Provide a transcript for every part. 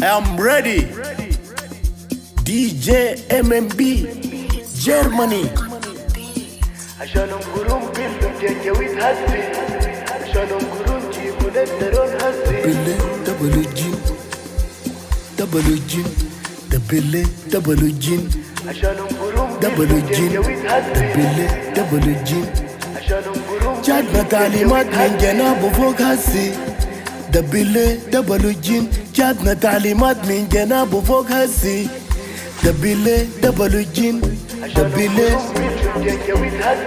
I'm ready. DJ MMB Germany. عشانهم قرون بيلو جنجويد هزي عشانهم قرون جيبوا للدرون هزي بلي دبلو جين دبلو جين دبلي دبلو جين عشانهم قرون دبلو بيلو جين جنجويد هزي دبلي دبلو جين عشانهم قرون جاتنا تعليمات من جنابه فوق هسي دبلي دبلو جين جاتنا تعليمات من جنابه فوق هسي دبلي دبلو جين دبلي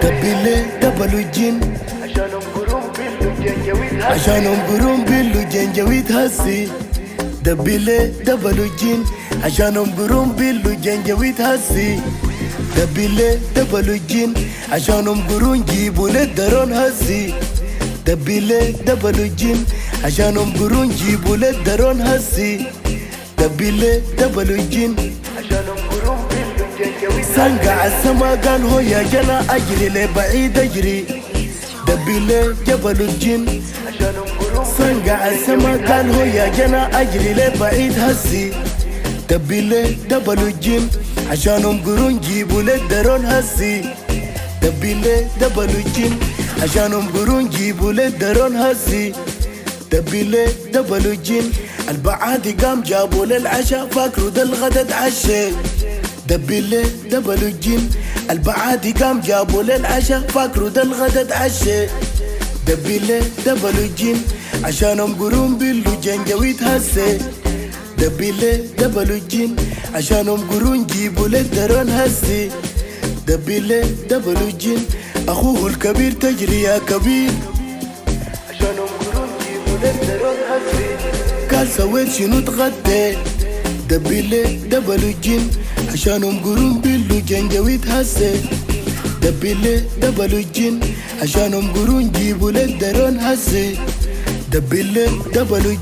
دبلي دبلو جين عشانهم قرون بيلو جنجويد هزي عشانهم قرون بيلو جنجويد هسي دبلي دبلو جين عشانهم قرون بيلو جنجويد هسي دبلي دبلو جين عشانهم قرون جيبوا للدرون هسي دبلي دبلو جين عشانهم قرون جيبوا للدرون هسي دبلي دبلو جين عشانهم قرون بيلو جنجويد سنقع السما قال هو يا جنا اجري لبعيد اجري دبلي جبل الجن عشانهم قرون سنقع السما قال هو يا جنا اجري لبعيد هسي دبلي دبل الجن عشانهم قرون جيبوا للدرون هسي دبلي دبل الجن عشانهم قرون جيبوا للدرون هسي دبلي دبل الجن البعادي قام جابوا للعشاء فاكروا ده الغدا اتعشى دبلي دبل الجن البعادي قام جابوا للعشاء فاكروا ده الغدا اتعشى دبلي دبل الجن عشانهم قرون بيلو جنجويد هسي دبلي دبل الجن عشانهم قرون جيبوا للدرون هسي دبلي دبل الجن اخوه الكبير تجري يا كبير عشانهم قرون جيبوا للدرون هزي قال سويت شنو اتغديت دبلي دبل الجن عشانهم قرون بيلو جنجويد هسي دبلي دبل الجن عشانهم قرون جيبوا للدرون هسي دبلي دبل الجن